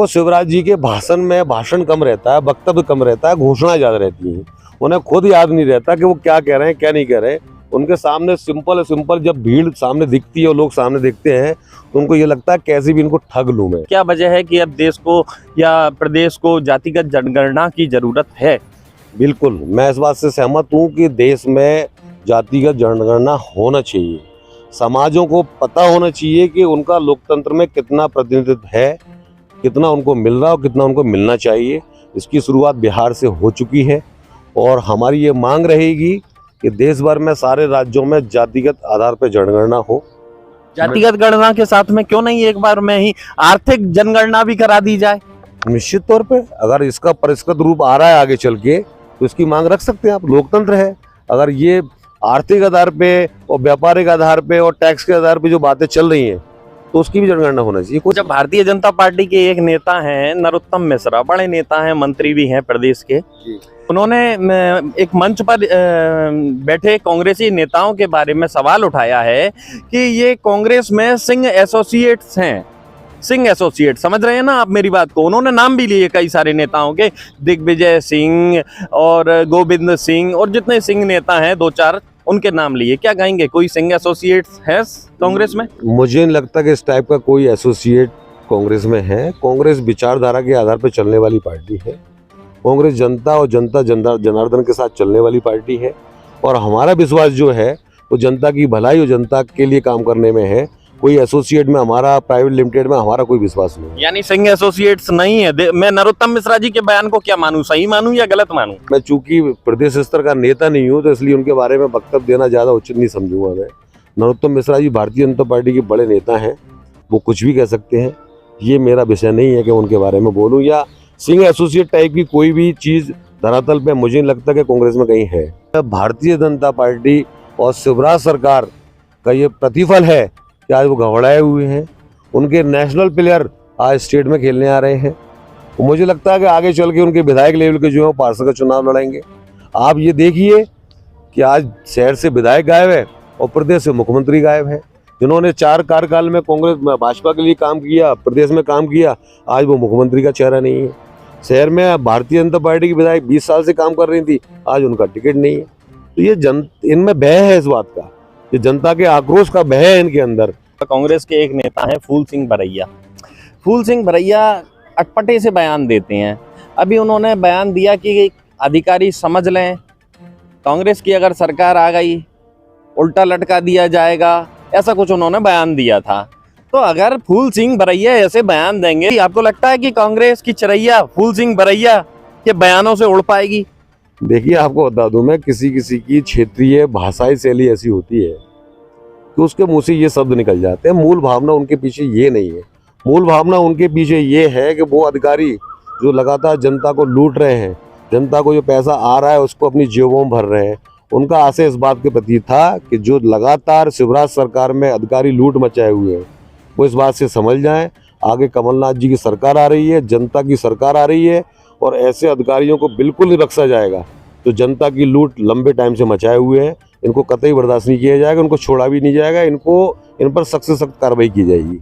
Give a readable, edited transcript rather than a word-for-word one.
देखो, शिवराज जी के भाषण कम रहता है, वक्तव्य कम रहता है, घोषणाएं ज्यादा रहती हैं। उन्हें खुद याद नहीं रहता कि वो क्या कह रहे हैं, क्या नहीं कह रहे। उनके सामने सिंपल जब भीड़ सामने दिखती है और लोग सामने दिखते हैं तो उनको ये लगता है कैसे भी इनको ठग लूं मैं। क्या वजह है कि अब देश को या प्रदेश को जातिगत जनगणना की जरूरत है? बिल्कुल, मैं इस बात से सहमत हूँ कि देश में जातिगत जनगणना होना चाहिए। समाजों को पता होना चाहिए कि उनका लोकतंत्र में कितना प्रतिनिधित्व है, कितना उनको मिल रहा है और कितना उनको मिलना चाहिए। इसकी शुरुआत बिहार से हो चुकी है और हमारी ये मांग रहेगी कि देश भर में सारे राज्यों में जातिगत आधार पर जनगणना हो। जातिगत गणना के साथ में क्यों नहीं एक बार में ही आर्थिक जनगणना भी करा दी जाए? निश्चित तौर पे अगर इसका परिष्कृत रूप आ रहा है आगे चल के तो इसकी मांग रख सकते हैं आप। लोकतंत्र है। अगर ये आर्थिक आधार पे और व्यापारिक आधार पे और टैक्स के आधार पे जो बातें चल रही हैं तो उसकी भी जनगणना होना चाहिए। कुछ जब भारतीय जनता पार्टी के एक नेता हैं नरोत्तम मिश्रा, बड़े नेता हैं, मंत्री भी हैं प्रदेश के, उन्होंने एक मंच पर बैठे कांग्रेसी नेताओं के बारे में सवाल उठाया है कि ये कांग्रेस में सिंह एसोसिएट्स हैं। सिंह एसोसिएट, समझ रहे हैं ना आप मेरी बात को? उन्होंने नाम भी लिए कई सारे नेताओं के, दिग्विजय सिंह और गोविंद सिंह और जितने सिंह नेता हैं दो चार, उनके नाम लिए। क्या कहेंगे, कोई सिंह एसोसिएट्स है कांग्रेस में? मुझे नहीं लगता कि इस टाइप का कोई एसोसिएट कांग्रेस में है। कांग्रेस विचारधारा के आधार पर चलने वाली पार्टी है। कांग्रेस जनता और जनता जनार्दन के साथ चलने वाली पार्टी है और हमारा विश्वास जो है वो जनता की भलाई और जनता के लिए काम करने में है। कोई एसोसिएट में हमारा, प्राइवेट लिमिटेड में हमारा कोई विश्वास नहीं है। यानी सिंह एसोसिएट्स नहीं है। मैं नरोत्तम मिश्रा जी के बयान को क्या मानूं, सही मानूं या गलत मानूं? मैं चूंकि प्रदेश स्तर का नेता नहीं हूं तो इसलिए उनके बारे में वक्तव्य देना ज्यादा उचित नहीं समझूंगा मैं। नरोत्तम मिश्रा जी भारतीय जनता पार्टी के बड़े नेता हैं, वो कुछ भी कह सकते हैं। ये मेरा विषय नहीं है कि उनके बारे में बोलूं या सिंह एसोसिएट टाइप की कोई भी चीज धरातल पे मुझे नहीं लगता कि कांग्रेस में कहीं है। भारतीय जनता पार्टी और शिवराज सरकार का ये प्रतिफल है कि आज वो घबराए हुए हैं। उनके नेशनल प्लेयर आज स्टेट में खेलने आ रहे हैं। तो मुझे लगता है कि आगे चल के उनके विधायक लेवल के जो है पार्षद का चुनाव लड़ेंगे। आप ये देखिए कि आज शहर से विधायक गायब है और प्रदेश से मुख्यमंत्री गायब है। जिन्होंने 4 कार्यकाल में कांग्रेस भाजपा के लिए काम किया, प्रदेश में काम किया, आज वो मुख्यमंत्री का चेहरा नहीं है। शहर में भारतीय जनता पार्टी की विधायक 20 साल से काम कर रही थी, आज उनका टिकट नहीं है। तो ये इनमें भय है इस बात का, ये जनता के आक्रोश का भय है इनके अंदर। कांग्रेस के एक नेता हैं फूल सिंह भरैया। फूल सिंह भरैया अटपटे से बयान देते हैं। अभी उन्होंने बयान दिया कि अधिकारी समझ लें, कांग्रेस की अगर सरकार आ गई उल्टा लटका दिया जाएगा, ऐसा कुछ उन्होंने बयान दिया था। तो अगर फूल सिंह भरैया ऐसे बयान देंगे, आपको लगता है कि कांग्रेस की चिरैया फूल सिंह भरैया के बयानों से उड़ पाएगी? देखिए, आपको बता दूं मैं, किसी की क्षेत्रीय भाषाई शैली ऐसी होती है कि उसके मुंह से ये शब्द निकल जाते हैं। मूल भावना उनके पीछे ये नहीं है। मूल भावना उनके पीछे ये है कि वो अधिकारी जो लगातार जनता को लूट रहे हैं, जनता को जो पैसा आ रहा है उसको अपनी जेबों में भर रहे हैं, उनका आशय इस बात के प्रति था कि जो लगातार शिवराज सरकार में अधिकारी लूट मचाए हुए हैं वो इस बात से समझ जाएं, आगे कमलनाथ जी की सरकार आ रही है, जनता की सरकार आ रही है और ऐसे अधिकारियों को बिल्कुल नहीं बख्शा जाएगा। जो जनता की लूट लंबे टाइम से मचाए हुए हैं, इनको कतई बर्दाश्त नहीं किया जाएगा, उनको छोड़ा भी नहीं जाएगा, इन पर सख्त से सख्त कार्रवाई की जाएगी।